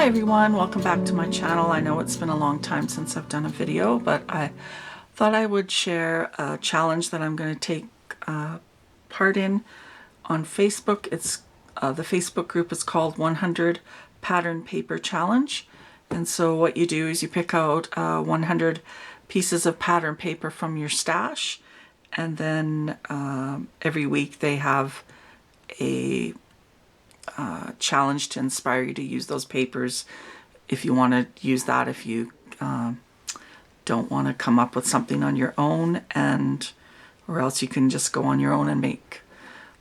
Hi everyone, welcome back to my channel. I know it's been a long time since I've done a video, but I thought I would share a challenge that I'm going to take part in on Facebook. It's the Facebook group is called 100 Pattern Paper Challenge. And so what you do is you pick out 100 pieces of pattern paper from your stash, and then every week they have a challenge to inspire you to use those papers if you want to use that, if you don't want to come up with something on your own, or else you can just go on your own and make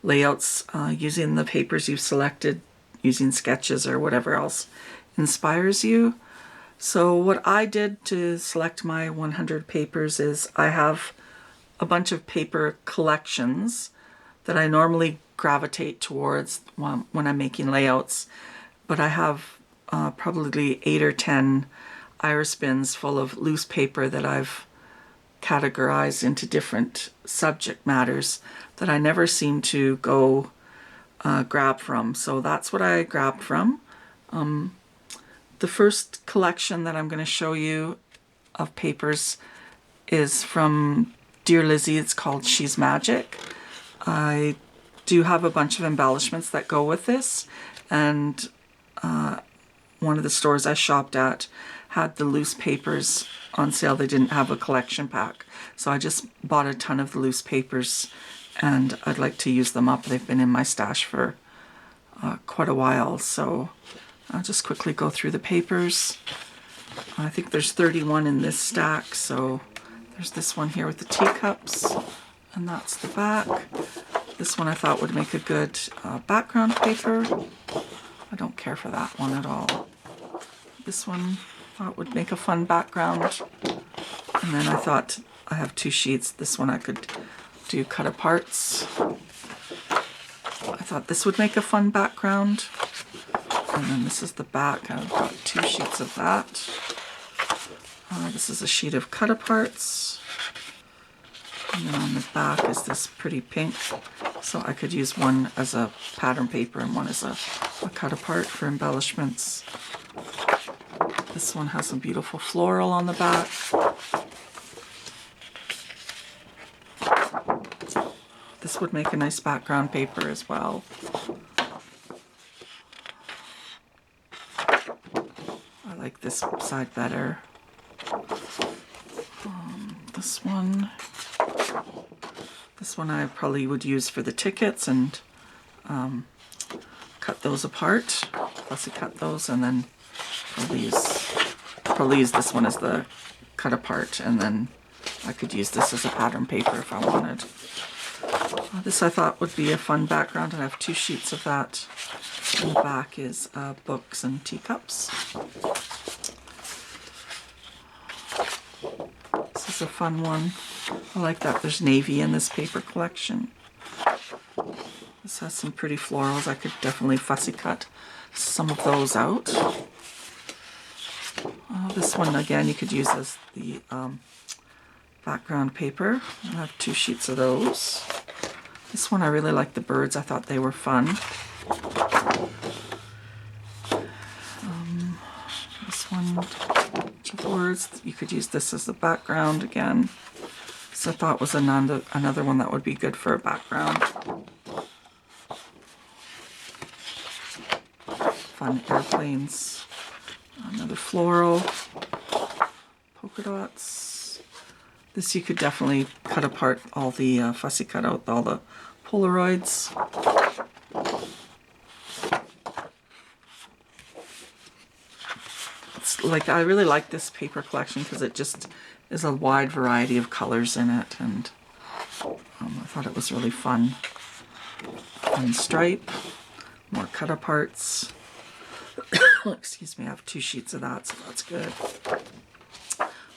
layouts using the papers you've selected, using sketches or whatever else inspires you. So what I did to select my 100 papers is I have a bunch of paper collections that I normally gravitate towards when I'm making layouts, but I have probably 8 or 10 iris bins full of loose paper that I've categorized into different subject matters that I never seem to go grab from. So that's what I grabbed from. The first collection that I'm going to show you of papers is from Dear Lizzie. It's called She's Magic. I do have a bunch of embellishments that go with this, and one of the stores I shopped at had the loose papers on sale. They didn't have a collection pack, so I just bought a ton of the loose papers, and I'd like to use them up. They've been in my stash for quite a while, so I'll just quickly go through the papers. I think there's 31 in this stack, so there's this one here with the teacups, and that's the back. This one I thought would make a good background paper. I don't care for that one at all. This one I thought would make a fun background. And then I thought I have 2 sheets. This one I could do cut aparts. I thought this would make a fun background. And then this is the back. I've got 2 sheets of that. This is a sheet of cut aparts. And then on the back is this pretty pink, so I could use one as a pattern paper and one as a cut apart for embellishments. This one has a beautiful floral on the back. This would make a nice background paper as well. I like this side better. This one I probably would use for the tickets and cut those apart, fussy cut those, and then probably use this one as the cut apart, and then I could use this as a pattern paper if I wanted. This I thought would be a fun background. I have 2 sheets of that. And the back is books and teacups. This is a fun one. I like that there's navy in this paper collection. This has some pretty florals. I could definitely fussy cut some of those out. This one again you could use as the background paper. I have 2 sheets of those. This one I really like the birds. I thought they were fun. This one, bunch of words. You could use this as the background again. This I thought was another one that would be good for a background. Fun airplanes. Another floral. Polka dots. This you could definitely cut apart all the fussy cut out all the Polaroids. It's like, I really like this paper collection because it just is a wide variety of colors in it, and I thought it was really fun. Fun stripe, more cut aparts. Excuse me, I have 2 sheets of that, so that's good.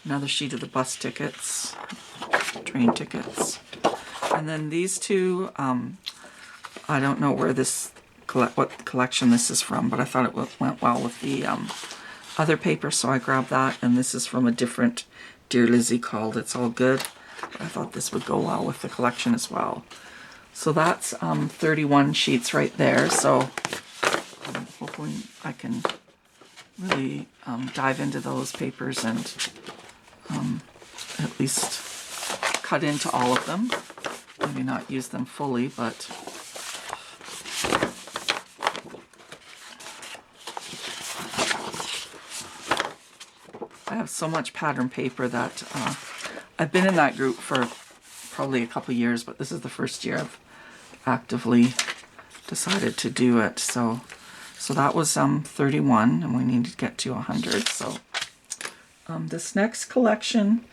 Another sheet of the bus tickets, train tickets. And then these 2, I don't know where what collection this is from, but I thought it went well with the other paper, so I grabbed that. And this is from a different Dear Lizzie called It's All Good. But I thought this would go well with the collection as well. So that's 31 sheets right there. So I'm hoping I can really dive into those papers and at least cut into all of them. Maybe not use them fully, but I have so much pattern paper that I've been in that group for probably a couple years, but this is the first year I've actively decided to do it. So that was 31, and we need to get to 100. So this next collection,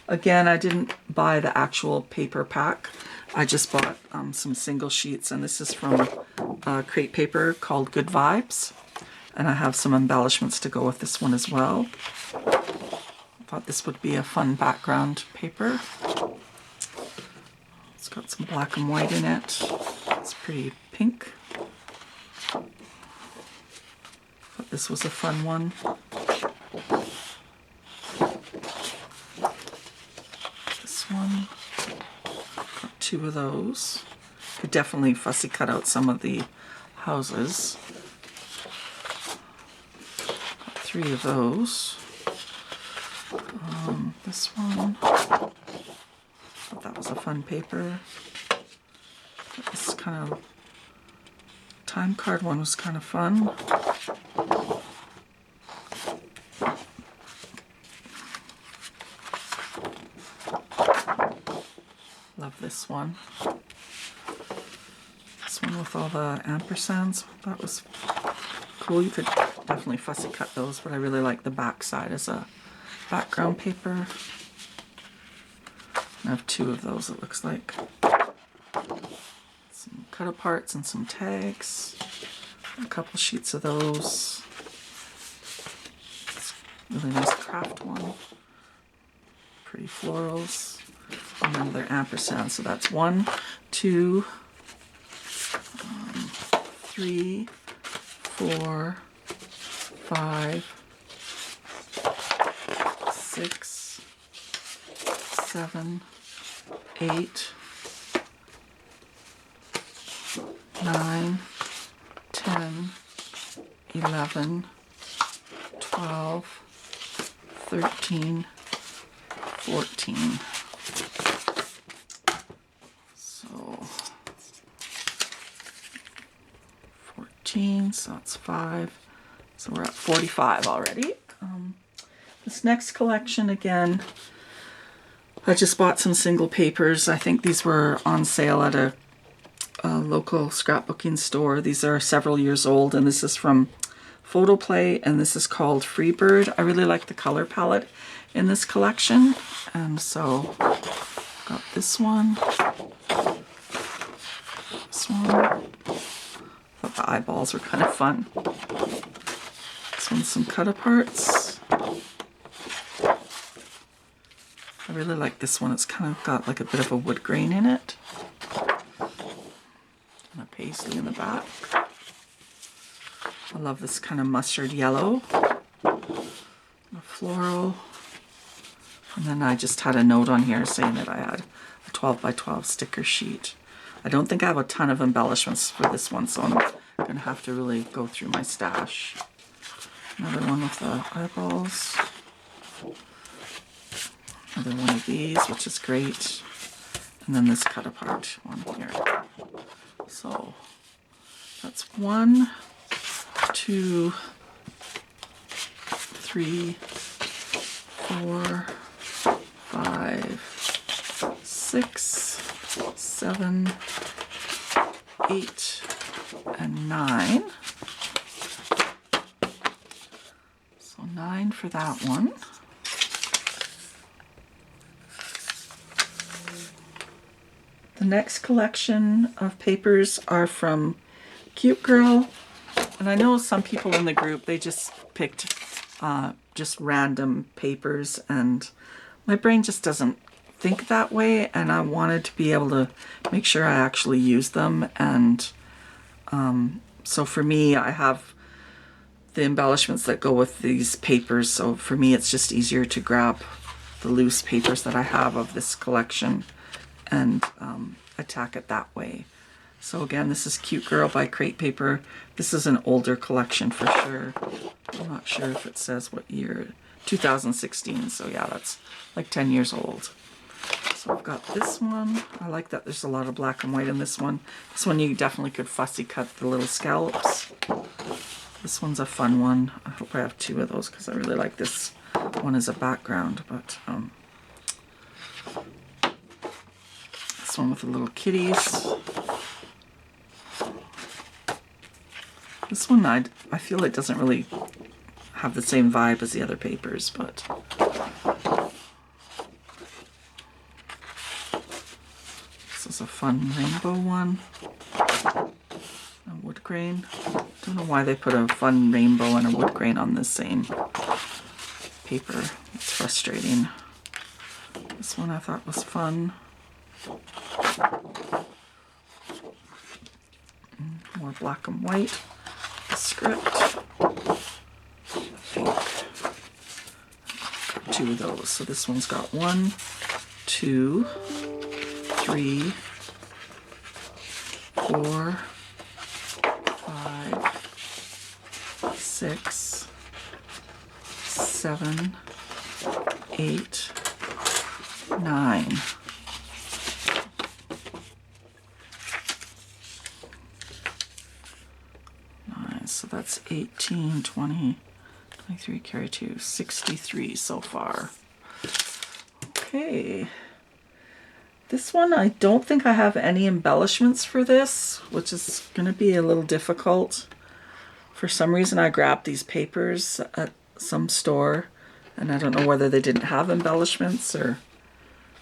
again, I didn't buy the actual paper pack. I just bought some single sheets, and this is from Crate Paper called Good Vibes. And I have some embellishments to go with this one as well. I thought this would be a fun background paper. It's got some black and white in it. It's pretty pink. Thought this was a fun one. This one. Got 2 of those. Could definitely fussy cut out some of the houses. Got 3 of those. This one. Thought that was a fun paper. This kind of time card one was kind of fun. Love this one. This one with all the ampersands. That was cool. You could definitely fussy cut those, but I really like the back side as a background paper. I have 2 of those, it looks like. Some cut aparts and some tags. A couple sheets of those. It's a really nice craft one. Pretty florals. And then they're ampersand. So that's 1, 2, 3, 4, 5, 6, 7, 8, 9, 10, 11, 12, 13, 14. So 14, so that's 5. So we're at 45 already. This next collection, again, I just bought some single papers. I think these were on sale at a local scrapbooking store. These are several years old, and this is from Photoplay, and this is called Freebird. I really like the color palette in this collection, and so got this one. This one. Thought the eyeballs were kind of fun. This one's some cut aparts. I really like this one. It's kind of got like a bit of a wood grain in it. And a paisley in the back. I love this kind of mustard yellow. A floral. And then I just had a note on here saying that I had a 12 by 12 sticker sheet. I don't think I have a ton of embellishments for this one, so I'm going to have to really go through my stash. Another one with the eyeballs. Another one of these, which is great. And then this cut apart one here. So that's 1, 2, 3, 4, 5, 6, 7, 8, and 9. So 9 for that one. The next collection of papers are from Cute Girl, and I know some people in the group, they just picked just random papers, and my brain just doesn't think that way, and I wanted to be able to make sure I actually use them. And so for me, I have the embellishments that go with these papers, so for me it's just easier to grab the loose papers that I have of this collection and attack it that way. So again, this is Cute Girl by Crate Paper. This is an older collection for sure. I'm not sure if it says what year. 2016, so yeah, that's like 10 years old. So I've got this one. I like that there's a lot of black and white in this one. This one you definitely could fussy cut the little scallops. This one's a fun one. I hope I have two of those because I really like this one as a background. But this one with the little kitties. This one I feel it doesn't really have the same vibe as the other papers, but this is a fun rainbow one. A wood grain. Don't know why they put a fun rainbow and a wood grain on the same paper. It's frustrating. This one I thought was fun. More black and white. The script. Got two of those. So this one's got 1, 2, 3, 4, 5, 6, 7, 8, 9. So that's 18, 20, 23, carry 2, 63 so far. Okay. This one, I don't think I have any embellishments for this, which is going to be a little difficult. For some reason, I grabbed these papers at some store, and I don't know whether they didn't have embellishments or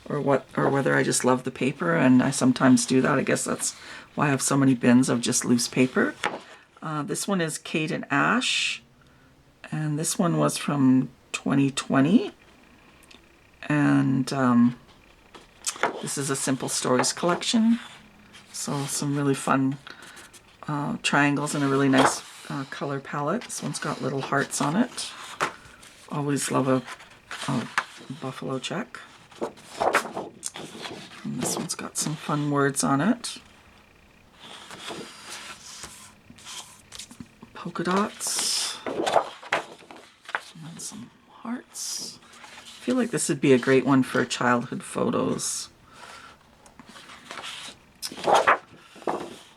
whether I just love the paper, and I sometimes do that. I guess that's why I have so many bins of just loose paper. This one is Kate and Ash, and this one was from 2020, and this is a Simple Stories collection, so some really fun triangles and a really nice color palette. This one's got little hearts on it. Always love a buffalo check. And this one's got some fun words on it. Polka dots, and then some hearts. I feel like this would be a great one for childhood photos.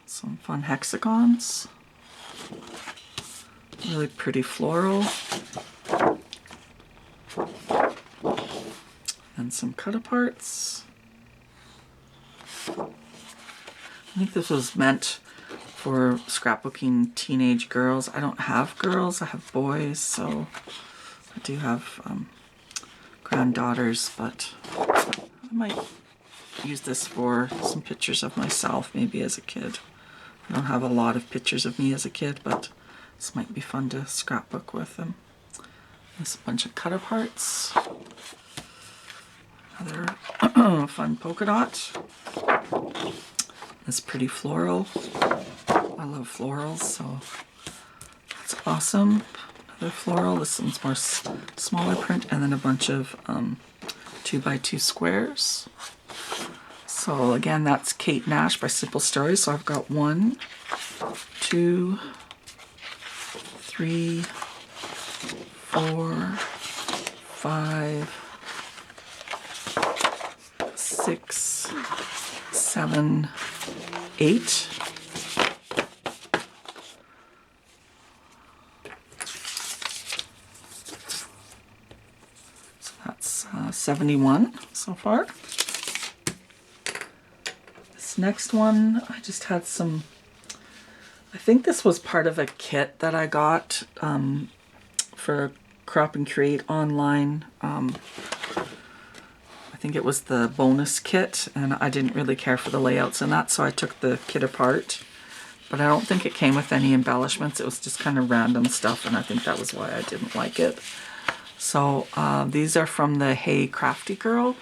Some fun hexagons. Really pretty floral. And some cut-aparts. I think this was meant for scrapbooking teenage girls. I don't have girls, I have boys, so I do have granddaughters, but I might use this for some pictures of myself, maybe as a kid. I don't have a lot of pictures of me as a kid, but this might be fun to scrapbook with them. There's a bunch of cut-aparts. Another fun polka dot. This pretty floral. I love florals, so that's awesome. Another floral. This one's more smaller print, and then a bunch of 2x2 squares. So again, that's Kate and Ash by Simple Stories. So I've got 1, 2, 3, 4, 5, 6, 7, 8. So that's 71 so far. This next one, I just had some, I think this was part of a kit that I got for Crop and Create online. I think it was the bonus kit, and I didn't really care for the layouts and that, so I took the kit apart. But I don't think it came with any embellishments. It was just kind of random stuff, and I think that was why I didn't like it. So these are from the Hey Crafty Girl.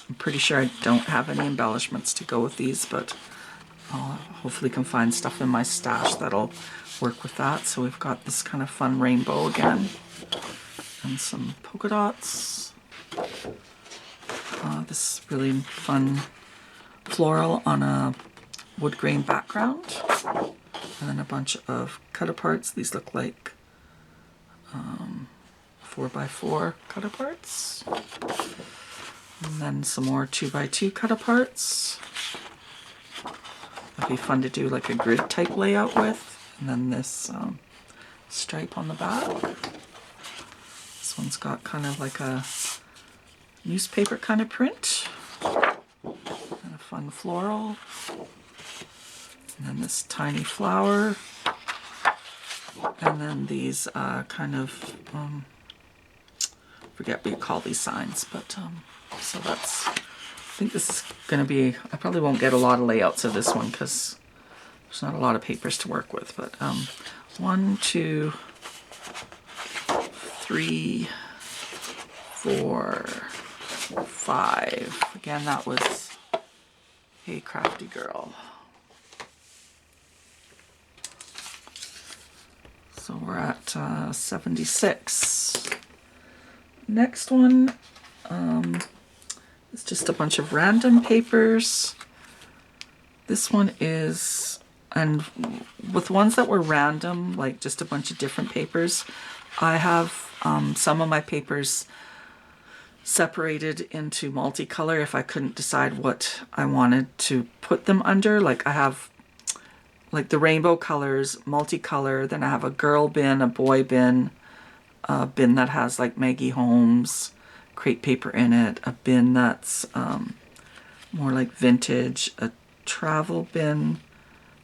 I'm pretty sure I don't have any embellishments to go with these, but I'll hopefully can find stuff in my stash that'll work with that. So we've got this kind of fun rainbow again, and some polka dots. This really fun floral on a wood grain background, and then a bunch of cut-aparts. These look like 4x4 cut-aparts. And then some more 2x2 cut-aparts. That'd be fun to do like a grid type layout with. And then this stripe on the back. This one's got kind of like a newspaper kind of print. And a fun floral. And then this tiny flower. And then these kind of, forget what you call these signs, but so that's, I think this is going to be, I probably won't get a lot of layouts of this one because there's not a lot of papers to work with, but 1, 2, 3, 4, 5. Again, that was Hey Crafty Girl. So we're at 76. Next one is just a bunch of random papers. This one is, and with ones that were random, like just a bunch of different papers, I have some of my papers separated into multicolor if I couldn't decide what I wanted to put them under. Like I have like the rainbow colors, multicolor, then I have a girl bin, a boy bin, a bin that has like Maggie Holmes crepe paper in it, a bin that's more like vintage, a travel bin,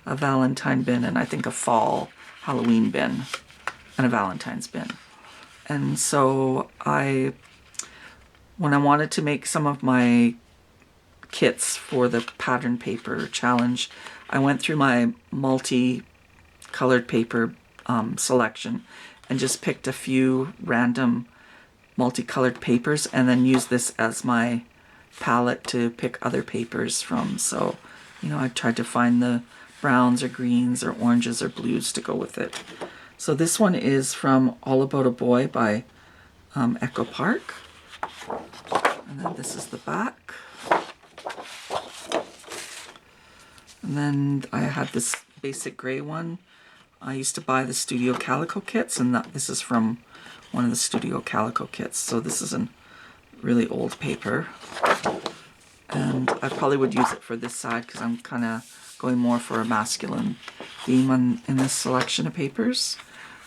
a Valentine bin, and I think a fall Halloween bin, and a Valentine's bin. And so when I wanted to make some of my kits for the pattern paper challenge, I went through my multi-colored paper selection and just picked a few random multicolored papers and then used this as my palette to pick other papers from. So, you know, I tried to find the browns or greens or oranges or blues to go with it. So this one is from All About a Boy by Echo Park. And then this is the back. And then I had this basic gray one. I used to buy the Studio Calico kits, and this is from one of the Studio Calico kits. So this is a really old paper. And I probably would use it for this side because I'm kind of going more for a masculine theme in this selection of papers.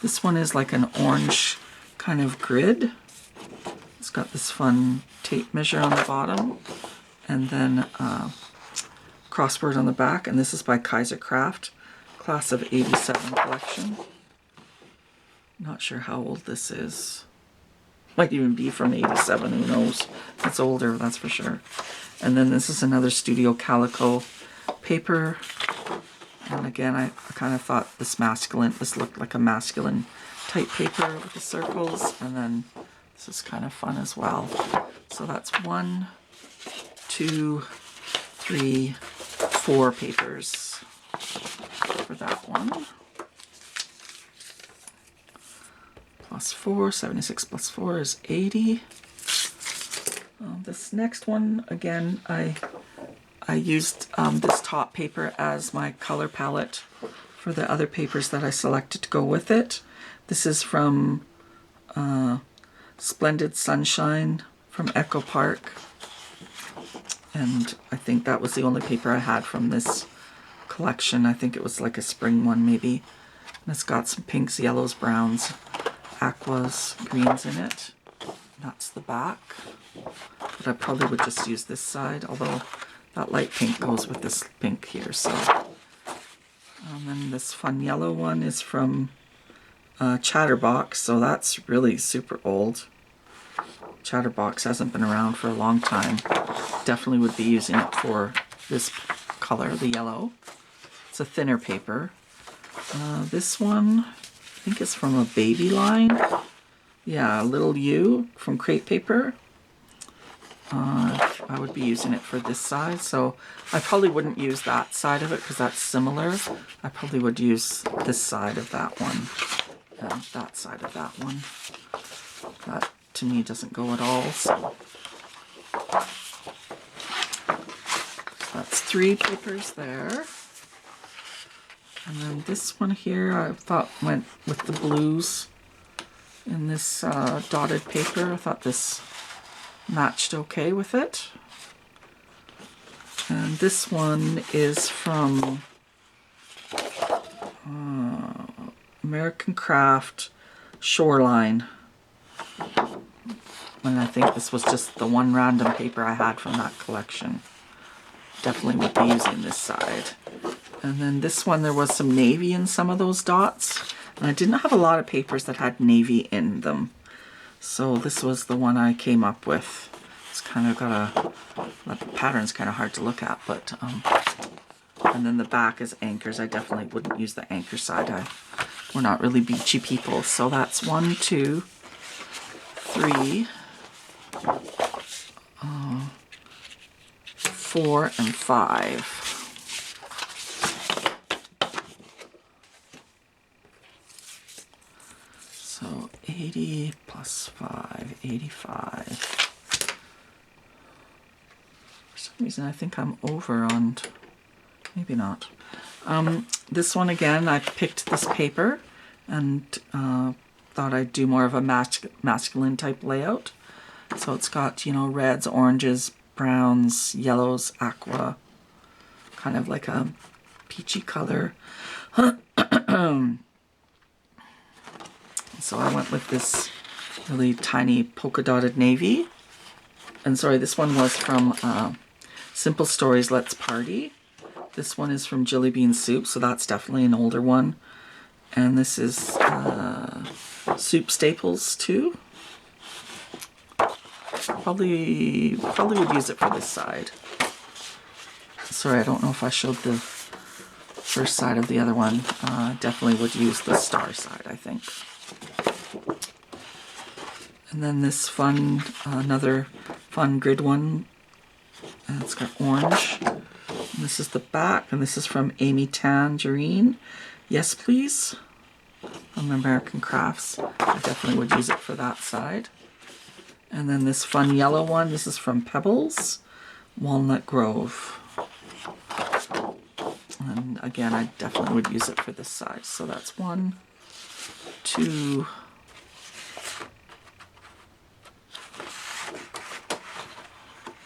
This one is like an orange kind of grid. It's got this fun tape measure on the bottom. And then crossword on the back, and this is by Kaiser Craft, class of 87 collection. Not sure how old this is. Might even be from 87, who knows. It's older, that's for sure. And then this is another Studio Calico paper. And again, I kind of thought this looked like a masculine type paper with the circles. And then this is kind of fun as well. So that's 1, 2, 3, 4 papers for that one. Plus 4, 76 plus 4 is 80. This next one, again, I used this top paper as my color palette for the other papers that I selected to go with it. This is from Splendid Sunshine from Echo Park. And I think that was the only paper I had from this collection. I think it was like a spring one maybe. And it's got some pinks, yellows, browns, aquas, greens in it. That's the back. But I probably would just use this side, although that light pink goes with this pink here. So, and then this fun yellow one is from Chatterbox. So that's really super old. Chatterbox hasn't been around for a long time. Definitely would be using it for this color, the yellow. It's a thinner paper. This one, I think it's from a baby line. Yeah, a Little U from crepe paper. I would be using it for this side, so I probably wouldn't use that side of it because that's similar. I probably would use this side of that one and that side of that one. That to me doesn't go at all, so that's 3 papers there. And then this one here I thought went with the blues in this dotted paper. I thought this matched okay with it. And this one is from American Craft Shoreline. And I think this was just the one random paper I had from that collection. Definitely would be using this side. And then this one, there was some navy in some of those dots. And I didn't have a lot of papers that had navy in them. So this was the one I came up with. It's kind of got the pattern's kind of hard to look at, but, and then the back is anchors. I definitely wouldn't use the anchor side. We're not really beachy people. So that's 1, 2, 3, 4, and 5. So 80 plus 5, 85. For some reason I think I'm over on, maybe not. This one again, I picked this paper and thought I'd do more of a masculine type layout. So it's got, you know, reds, oranges, browns, yellows, aqua, kind of like a peachy color. So I went with this really tiny polka dotted navy. And sorry, this one was from Simple Stories Let's Party. This one is from Jilly Bean Soup, so that's definitely an older one. And this is Soup Staples too. Probably would use it for this side. Sorry, I don't know if I showed the first side of the other one. Definitely would use the star side, I think. And then this fun, another fun grid one. And it's got orange. And this is the back, and this is from Amy Tangerine. Yes, please. From American Crafts. I definitely would use it for that side. And then this fun yellow one, this is from Pebbles, Walnut Grove. And again, I definitely would use it for this side. So that's 1, 2,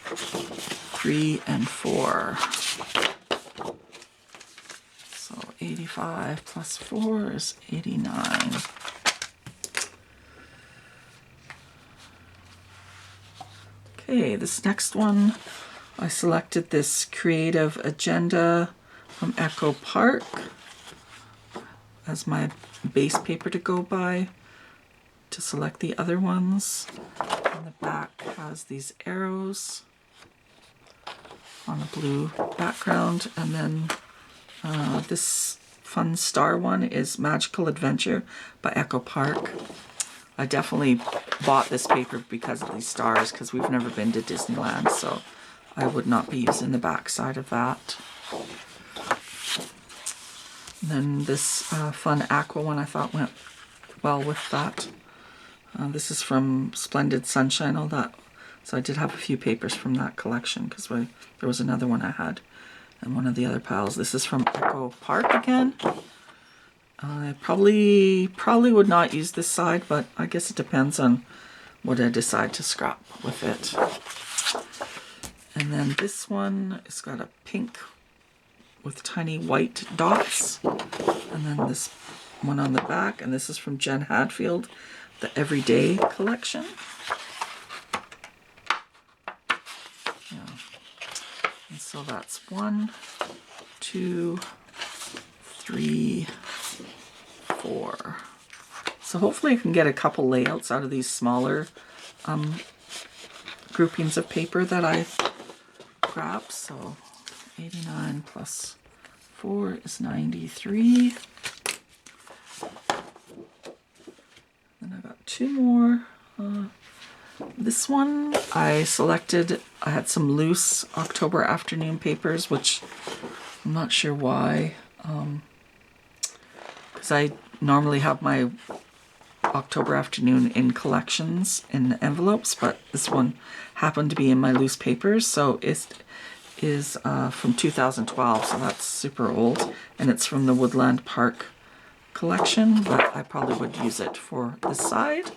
3, and 4. So 85 plus 4 is 89. Okay, this next one, I selected this Creative Agenda from Echo Park as my base paper to go by to select the other ones. And the back has these arrows on a blue background, and then this fun star one is Magical Adventure by Echo Park. I definitely bought this paper because of these stars, because we've never been to Disneyland, so I would not be using the back side of that. And then this fun aqua one I thought went well with that. This is from Splendid Sunshine, all that. So I did have a few papers from that collection, because there was another one I had in one of the other piles. This is from Echo Park again. I probably would not use this side, but I guess it depends on what I decide to scrap with it. And then this one, it's got a pink with tiny white dots. And then this one on the back, and this is from Jen Hadfield, the Everyday collection. Yeah. And so that's 1, 2, 3, 4. So hopefully I can get a couple layouts out of these smaller groupings of paper that I grabbed. So 89 plus 4 is 93. Then I got 2 more. This one I selected, I had some loose October afternoon papers, which I'm not sure why. Because I normally have my October afternoon in collections in envelopes, but this one happened to be in my loose papers, so it is from 2012, so that's super old, and it's from the Woodland Park collection, but I probably would use it for this side.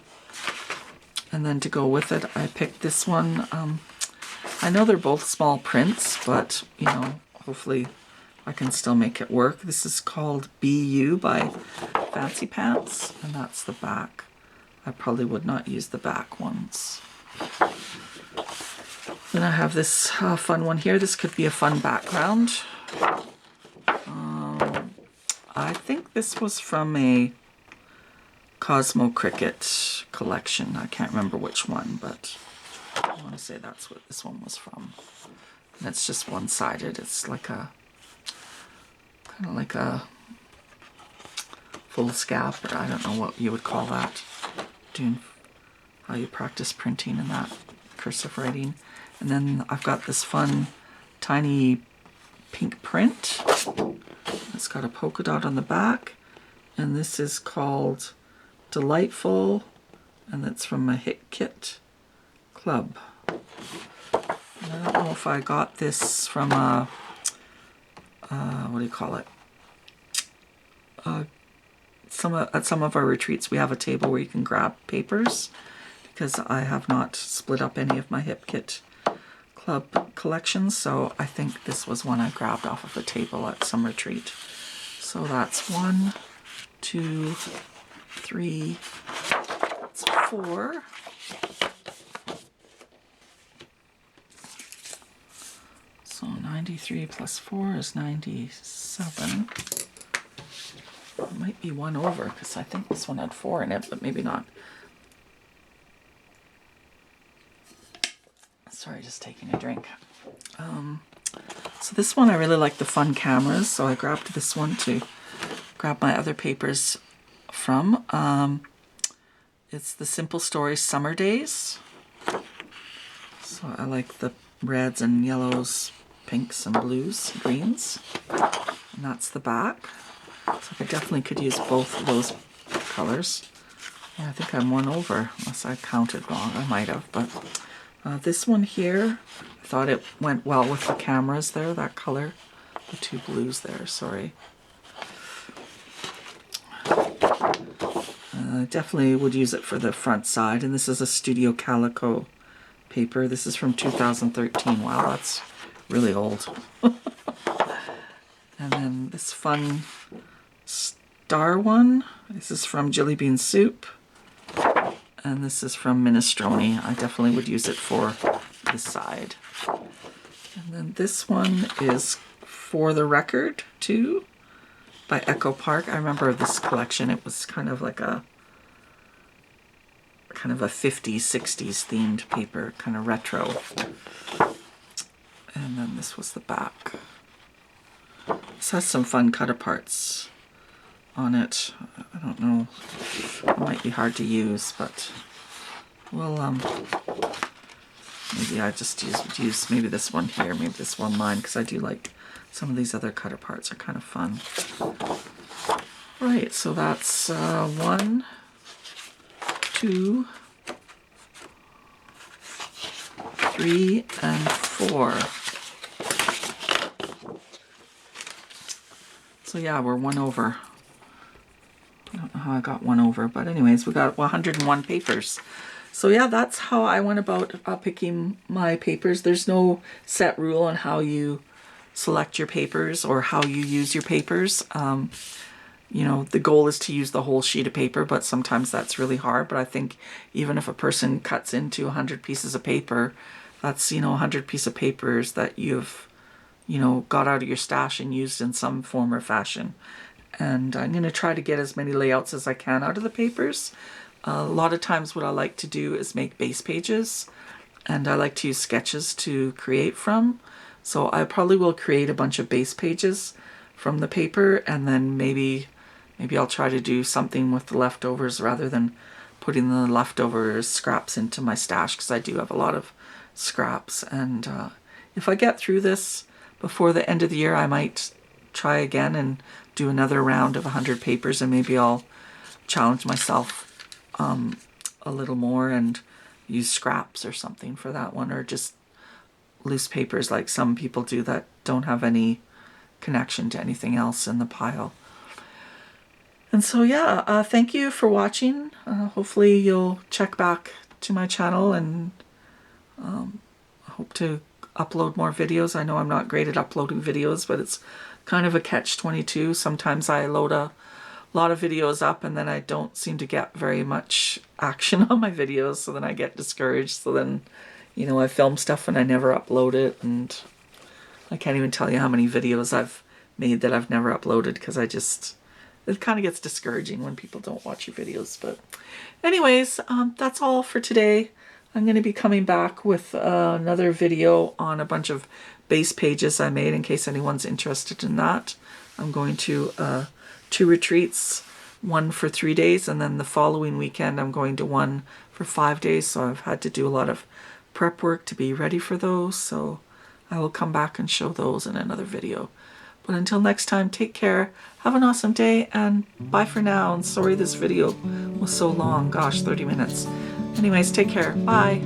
And then to go with it, I picked this one. I know they're both small prints, but, you know, hopefully I can still make it work. This is called BU by Fancy Pants, and that's the back. I probably would not use the back ones. Then I have this fun one here. This could be a fun background. I think this was from a Cosmo Cricket collection. I can't remember which one, but I want to say that's what this one was from. And it's just one-sided. It's like a kind of like a foolscap, or I don't know what you would call that. Doing how you practice printing and that cursive writing. And then I've got this fun tiny pink print. It's got a polka dot on the back, and this is called Delightful, and it's from a Hit Kit Club. And I don't know if I got this from a what do you call it? At some of our retreats we have a table where you can grab papers, because I have not split up any of my Hit Kit Club collections, so I think this was one I grabbed off of a table at some retreat. So that's 1, 2, 3, that's 4. So 93 plus 4 is 97. It might be one over, because I think this one had 4 in it, but maybe not. Sorry, just taking a drink. So this one, I really like the fun cameras, so I grabbed this one to grab my other papers from. It's the Simple Stories Summer Days. So I like the reds and yellows, pinks and blues, greens. And that's the back. So I definitely could use both of those colors. Yeah, I think I'm one over, unless I counted wrong. I might have, but this one here, I thought it went well with the cameras there, that color. The two blues there, sorry. Definitely would use it for the front side, and this is a Studio Calico paper. This is from 2013. Wow, that's really old. And then this fun star one. This is from Jelly Bean Soup. And this is from Minestrone. I definitely would use it for this side. And then this one is For the Record too, by Echo Park. I remember this collection. It was kind of like a 50s, 60s themed paper, kind of retro. And then this was the back. This has some fun cut-aparts on it. I don't know. It might be hard to use, but we'll maybe I just use maybe this one here, maybe this one line, because I do like some of these other cut-aparts are kind of fun. Right, so that's 1, 2, 3, and 4. So yeah, we're one over. I don't know how I got one over, but anyways, we got 101 papers. So yeah, that's how I went about picking my papers. There's no set rule on how you select your papers or how you use your papers. You know, the goal is to use the whole sheet of paper, but sometimes that's really hard. But I think even if a person cuts into 100 pieces of paper, that's, you know, 100 pieces of papers that you've, you know, got out of your stash and used in some form or fashion. And I'm going to try to get as many layouts as I can out of the papers. A lot of times what I like to do is make base pages, and I like to use sketches to create from. So I probably will create a bunch of base pages from the paper, and then maybe I'll try to do something with the leftovers rather than putting the leftover scraps into my stash, because I do have a lot of scraps. And if I get through this before the end of the year, I might try again and do another round of 100 papers, and maybe I'll challenge myself a little more and use scraps or something for that one, or just loose papers like some people do that don't have any connection to anything else in the pile. And so yeah, thank you for watching. Hopefully you'll check back to my channel, and I hope to upload more videos. I know I'm not great at uploading videos, but it's kind of a catch-22. Sometimes I load a lot of videos up and then I don't seem to get very much action on my videos, so then I get discouraged. So then, you know, I film stuff and I never upload it, and I can't even tell you how many videos I've made that I've never uploaded because it kind of gets discouraging when people don't watch your videos. But anyways, that's all for today. I'm going to be coming back with another video on a bunch of base pages I made in case anyone's interested in that. I'm going to 2 retreats, one for 3 days, and then the following weekend I'm going to one for 5 days. So I've had to do a lot of prep work to be ready for those. So I will come back and show those in another video. But until next time, take care, have an awesome day, and bye for now. And sorry this video was so long. Gosh, 30 minutes. Anyways, take care. Bye.